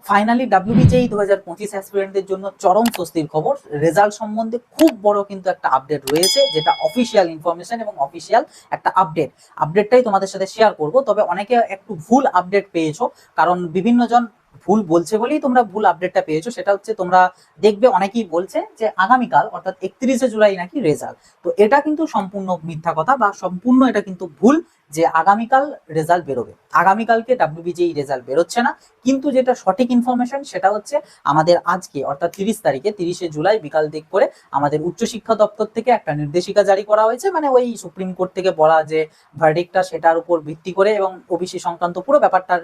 Finally WBJEE 2025 অ্যাসপিরেন্টদের জন্য চরম স্বস্তির খবর। রেজাল্ট সম্বন্ধে খুব বড় কিন্তু একটা আপডেট রয়েছে, যেটা অফিসিয়াল ইনফরমেশন এবং অফিসিয়াল একটা আপডেটটাই তোমাদের সাথে শেয়ার করব। তবে অনেকে একটু ভুল আপডেট পেয়েছো, কারণ বিভিন্ন জন ভুল বলছে বলেই তোমরা ভুল আপডেটটা পেয়েছো। সেটা হচ্ছে তোমরা দেখবে অনেকেই বলছে যে আগামীকাল অর্থাৎ 31শে জুলাই নাকি রেজাল্ট। তো এটা কিন্তু সম্পূর্ণ মিথ্যা কথা বা সম্পূর্ণ এটা কিন্তু ভুল যে আগামীকাল রেজাল্ট বেরোবে। আগামীকালকে ডাব্লিউবিজেই রেজাল্ট বেরোচ্ছে না, কিন্তু যেটা সঠিক ইনফরমেশন সেটা হচ্ছে আমাদের আজকে অর্থাৎ 30 তারিখে 30শে জুলাই বিকাল দিক করে আমাদের উচ্চশিক্ষা দপ্তর থেকে একটা নির্দেশিকা জারি করা হয়েছে। মানে ওই সুপ্রিম কোর্ট থেকে বলা যে ভার্ডিক্টটা সেটার উপর ভিত্তি করে এবং ওবিসি সংক্রান্ত পুরো ব্যাপারটা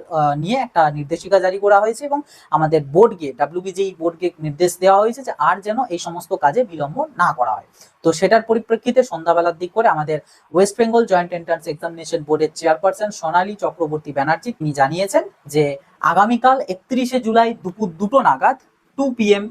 নিয়ে একটা নির্দেশিকা জারি করা হয়েছে এবং আমাদের বোর্ডকে ডাব্লিউবিজেই বোর্ডকে নির্দেশ দেওয়া হয়েছে যে আর যেন এই সমস্ত কাজে বিলম্ব না করা হয়। তো সেটার পরিপ্রেক্ষিতে সন্ধ্যাবেলার দিক করে আমাদের West Bengal joint entrance examination বোর্ডের চেয়ারপারসন সোনালী চক্রবর্তী ব্যানার্জি তিনি জানিয়েছেন যে আগামীকাল 31শে জুলাই দুপুর 2টো নাগাদ 2 PM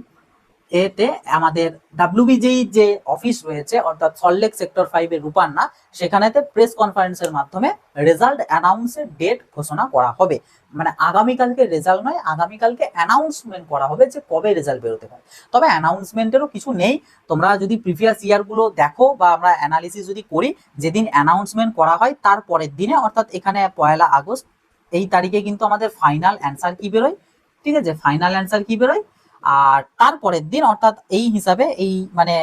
এতে আমাদের ডাব্লিউবিজেই যে অফিস রয়েছে অর্থাৎ সল্টলেক সেক্টর 5 এর রূপান্না, সেখানেতে প্রেস কনফারেন্সের মাধ্যমে রেজাল্ট অ্যানাউন্সের ডেট ঘোষণা করা হবে। মানে আগামীকালকে রেজাল্ট নয়, আগামীকালকে অ্যানাউন্সমেন্ট করা হবে যে কবে রেজাল্ট বেরোতে পারে। তবে অ্যানাউন্সমেন্টেরও কিছু নেই, তোমরা যদি প্রিভিয়াস ইয়ারগুলো দেখো বা আমরা অ্যানালিসিস যদি করি, যেদিন অ্যানাউন্সমেন্ট করা হয় তার পরের দিনে অর্থাৎ এখানে 1 আগস্ট এই তারিখে কিন্তু আমাদের ফাইনাল অ্যান্সার কি বেরোয়। ঠিক আছে, ফাইনাল অ্যান্সার কি বেরোয়, আর তারপরের দিন অর্থাৎ এই হিসাবে এই মানে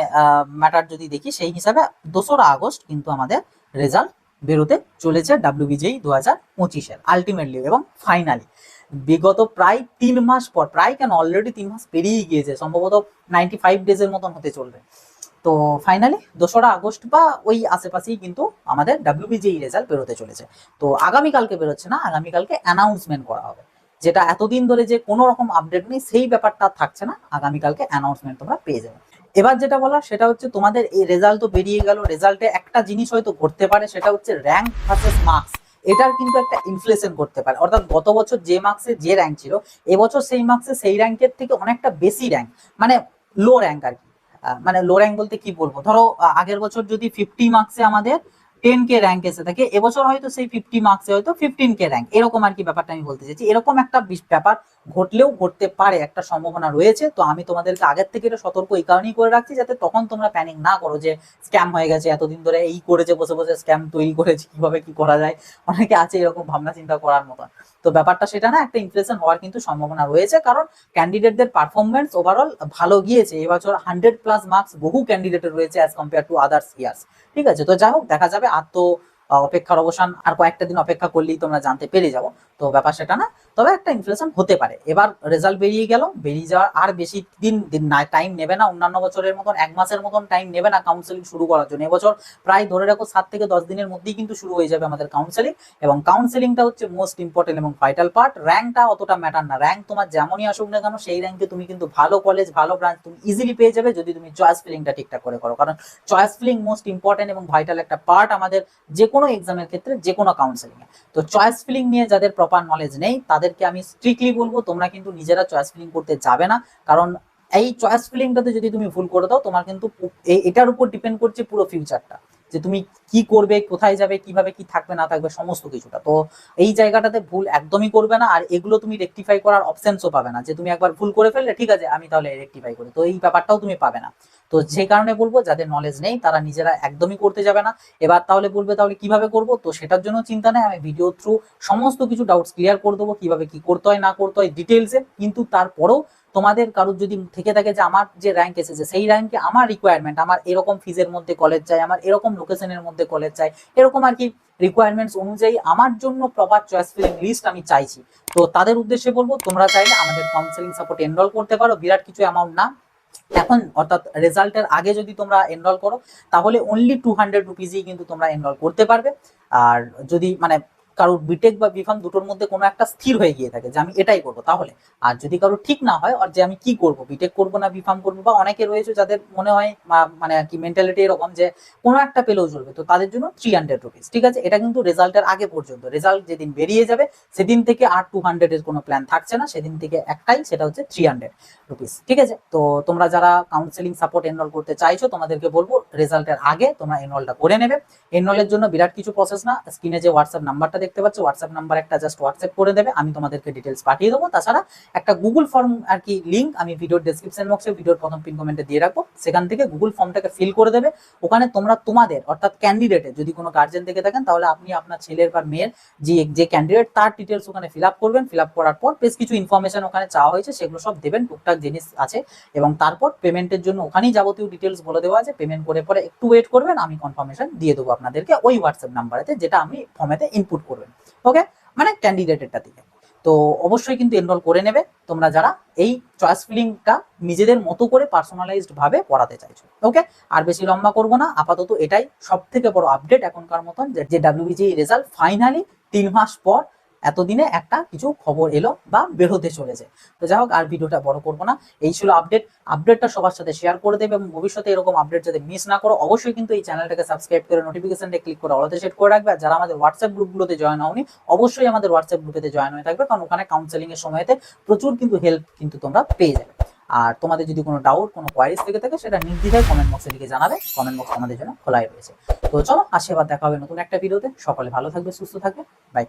ম্যাটার যদি দেখি সেই হিসাবে 2রা আগস্ট কিন্তু আমাদের রেজাল্ট বেরোতে চলেছে ডাব্লিউবিজেই 2025-এর আলটিমেটলি এবং ফাইনালি। বিগত প্রায় 3 মাস পর, প্রায় কেন অলরেডি 3 মাস পেরিয়ে গিয়েছে, সম্ভবত 95 ডেজের মতন হতে চলবে। তো ফাইনালি 2রা আগস্ট বা ওই আশেপাশেই কিন্তু আমাদের ডাব্লিউবিজেই রেজাল্ট বেরোতে চলেছে। তো আগামীকালকে বেরোচ্ছে না, আগামীকালকে অ্যানাউন্সমেন্ট করা হবে। যেটা এতদিন ধরে যে কোনো রকম আপডেট নেই সেই ব্যাপারটা থাকছে না, আগামীকালকে অ্যানাউন্সমেন্ট তোমরা পেয়ে যাবে। এবার যেটা বলার সেটা হচ্ছে তোমাদের এই রেজাল্ট তো বেরিয়ে গেল, রেজাল্টে একটা জিনিস হয়তো ঘটতে পারে, সেটা হচ্ছে র্যাঙ্ক ভার্সেস মার্কস। এটার কিন্তু একটা ইনফ্লেশন করতে পারে, অর্থাৎ গত বছর যে মার্কসে যে র্যাঙ্ক ছিল এবছর সেই মার্কসে সেই র্যাঙ্কের থেকে অনেকটা বেশি র্যাঙ্ক, মানে লো র্যাঙ্ক আর কি। মানে লো র্যাঙ্ক বলতে কি বলবো, ধরো আগের বছর যদি 50 মার্কসে আমাদের 10K র্যাঙ্ক এসে থাকে, এবছর হয়তো সেই 50 মার্কসে হয়তো 15K র্যাঙ্ক, এরকম আর কি ব্যাপারটা আমি বলতে চাইছি। এরকম একটা ব্যাপার ঘটলেও ঘটতে পারে, একটা সম্ভাবনা রয়েছে। তো আমি তোমাদেরকে আগের থেকে এটা সতর্ক এই কারণেই করে রাখছি যাতে তখন তোমরা প্যানিক না করো যে স্ক্যাম হয়ে গেছে, এতদিন ধরে এই করেছে, বসে বসে স্ক্যাম তৈরি করেছে, কিভাবে কি করা যায়। অনেকে আছে এরকম ভাবনা চিন্তা করার মতন। তো ব্যাপারটা সেটা না, একটা ইনফ্লেশন হওয়ার কিন্তু সম্ভাবনা রয়েছে, কারণ ক্যান্ডিডেটদের পারফরমেন্স ওভারঅল ভালো গিয়েছে এবছর। 100+ মার্কস বহু ক্যান্ডিডেটের রয়েছে as compare to others years. ঠিক আছে, তো যাই হোক দেখা যাবে। আর তো অপেক্ষার অবসান, আর কয়েকটা দিন অপেক্ষা করলেই তোমরা জানতে পেরে যাবো। তো ব্যাপার সেটা না, তবে একটা ইনফ্লেশন হতে পারে। এবার রেজাল্ট বেরিয়ে গেল, বেরিয়ে যাওয়ার আর বেশি দিন টাইম নেবে না, অন্যান্য বছরের মতন 1 মাসের মতন টাইম নেবে না কাউন্সেলিং শুরু করার জন্য। এবছর প্রায় ধরে রাখো 7 থেকে 10 দিনের মধ্যেই কিন্তু শুরু হয়ে যাবে আমাদের কাউন্সেলিং, এবং কাউন্সেলিংটা হচ্ছে মোস্ট ইম্পর্টেন্ট এবং ভাইটাল পার্ট। র্যাঙ্কটা অতটা ম্যাটার না, র্যাঙ্ক তোমার যেমনই আসুক না কেন সেই র্যাঙ্কে তুমি কিন্তু ভালো কলেজ ভালো ব্রাঞ্চ তুমি ইজিলি পেয়ে যাবে যদি তুমি চয়েস ফিলিংটা ঠিকঠাক করে করো, কারণ চয়েস ফিলিং মোস্ট ইম্পর্টেন্ট এবং ভাইটাল একটা পার্ট আমাদের যে কোনো এক্সামের ক্ষেত্রে, যে কোনো কাউন্সেলিং এ। তো চয়েস ফিলিং নিয়ে যাদের প্রপার নলেজ নেই তাদেরকে আমি স্ট্রিক্টলি বলবো তোমরা কিন্তু নিজেরা চয়েস ফিলিং করতে যাবে না, কারণ এই চয়েস ফিলিংটাতে যদি তুমি ভুল করে দাও তোমার কিন্তু এটার উপর ডিপেন্ড করছে পুরো ফিউচারটা, যে তুমি কি করবে, কোথায় যাবে, কিভাবে কি থাকবে না থাকবে সমস্ত কিছুটা। তো এই জায়গাটাতে ভুল একদমই করবে না, আর এগুলো তুমি রেকটিফাই করার অপশনসও পাবে না, যে তুমি একবার ভুল করে ফেললে ঠিক আছে আমি তাহলে রেকটিফাই করি, তো এই ব্যাপারটাও তুমি পাবে না। তো যে কারণে বলবো যাদের নলেজ নেই তারা নিজেরা একদমই করতে যাবে না। এবার তাহলে বলবে তাহলে কিভাবে করব, তো সেটার জন্য চিন্তা নেই, আমি ভিডিও থ্রু সমস্ত কিছু ডাউটস ক্লিয়ার করে দেবো, কিভাবে কি করতে হয় না করতে হয় ডিটেলসে। কিন্তু তারপরেও তোমাদের কারোর যদি থেকে থাকে যে আমার যে র্যাঙ্ক এসেছে সেই র্যাঙ্কে আমার রিকোয়ারমেন্ট, আমার এরকম ফিজের মধ্যে কলেজ চাই, আমার এরকম লোকেশনের মধ্যে কলেজ চাই, এরকম আর কি রিকোয়ারমেন্টস অনুযায়ী আমার জন্য প্রপার চয়েস ফিলিং লিস্ট আমি চাইছি, তো তাদের উদ্দেশ্যে বলবো তোমরা চাইলে আমাদের কাউন্সেলিং সাপোর্ট এনরোল করতে পারো। বিরাট কিছু অ্যামাউন্ট না এখন, অর্থাৎ রেজাল্টের আগে যদি তোমরা এনরোল করো তাহলে অনলি 200 রুপিজই কিন্তু তোমরা এনরোল করতে পারবে। আর যদি মানে কারোর বিটেক বা বিফার্ম দুটোর মধ্যে কোনো একটা স্থির হয়ে গিয়ে থাকে যে আমি এটাই করবো তাহলে, আর যদি কারোর ঠিক না হয় আর যে আমি কি করব, বিটেক করবো না বিফার্ম করবো, বা অনেকে রয়েছে যাদের মনে হয় মানে আর কি মেন্টালিটি এরকম যে কোনো একটা পেলেও চলবে, তো তাদের জন্য 300 রুপিস। ঠিক আছে, এটা কিন্তু রেজাল্টের আগে পর্যন্ত, রেজাল্ট যেদিন বেরিয়ে যাবে সেদিন থেকে আর 200-এর কোনো প্ল্যান থাকছে না, সেদিন থেকে একটাই, সেটা হচ্ছে 300 রুপিস। ঠিক আছে, তো তোমরা যারা কাউন্সেলিং সাপোর্ট এনরোল করতে চাইছো তোমাদেরকে বলবো রেজাল্টের আগে তোমরা এনরোলটা করে নেবে। এনরোলের জন্য বিরাট কিছু প্রসেস না, স্ক্রিনে যে হোয়াটসঅ্যাপ নাম্বারটা দেখতে পাচ্ছ হোয়াটসঅ্যাপ নাম্বার একটা জাস্ট হোয়াটসঅ্যাপ করে দেবে, আমি তোমাদেরকে ডিটেলস পাঠিয়ে দেবো। তাছাড়া একটা গুগল ফর্ম আর কি লিঙ্ক আমি ভিডিওর ডেসক্রিপশন বক্সে ভিডিওর প্রথম পিন কমেন্টে দিয়ে রাখবো, সেখান থেকে গুগল ফর্মটাকে ফিল করে দেবে। ওখানে তোমরা তোমাদের অর্থাৎ ক্যান্ডিডেটের যদি কোনো গার্জেন থেকে থাকেন তাহলে আপনি আপনার ছেলের বা মেয়ের যে ক্যান্ডিডেট তার ডিটেলস ওখানে ফিল আপ করবেন। ফিল আপ করার পর বেশ কিছু ইনফরমেশন ওখানে চাওয়া হয়েছে, সেগুলো সব দেবেন, টুকটাক জিনিস আছে। এবং তারপর পেমেন্টের জন্য ওখানেই যাবতীয় ডিটেলস বলে দেওয়া আছে। পেমেন্ট করে পরে একটু ওয়েট করবেন, আমি কনফার্মেশন দিয়ে দেবো আপনাদেরকে ওই হোয়াটসঅ্যাপ নাম্বারেতে, যেটা আমি ফর্মেতে ইনপুট করবেন। ওকে, মানে ক্যান্ডিডেটেরটা থেকে। তো অবশ্যই কিন্তু এনরোল করে নেবে তোমরা যারা এই চয়েস ফিলিংটা নিজেদের মতো করে পার্সোনালাইজড ভাবে পড়াতে চাইছো। ওকে, আর বেশি লম্বা করবো না, আপাতত এটাই সব থেকে বড় আপডেট এখনকার মতন, যে ডাব্লিউবিজিই রেজাল্ট ফাইনালি 3 মাস পর এতদিনে একটা কিছু খবর এলো বা বেরোতে চলেছে। তো যাই হোক, আর ভিডিওটা বড় করবো না, এই ছিল আপডেটটা সবার সাথে শেয়ার করে দেবে, এবং ভবিষ্যতে এরকম আপডেট যাতে মিস না করো অবশ্যই কিন্তু এই চ্যানেলটাকে সাবস্ক্রাইব করে নোটিফিকেশনটা ক্লিক করে অলতে সেট করে রাখবে। আর যারা আমাদের হোয়াটসঅ্যাপ গ্রুপগুলোতে জয়েন হওনি অবশ্যই আমাদের হোয়াটসঅ্যাপ গ্রুপেতে জয়েন হয়ে থাকবে, কারণ ওখানে কাউন্সেলিং এর সময়তে প্রচুর কিন্তু হেল্প কিন্তু তোমরা পেয়ে যাবে। আর তোমাদের যদি কোনো ডাউট, কোনো কোয়ারিজ থেকে থাকে সেটা নির্দ্বিধায় কমেন্ট বক্সে লিখে জানাবে, কমেন্ট বক্স আমাদের জন্য খোলাই রয়েছে। তো চলো, আশীর্বাদ, দেখা হবে নতুন একটা ভিডিওতে। সকলে ভালো থাকবে, সুস্থ থাকবে, বাই।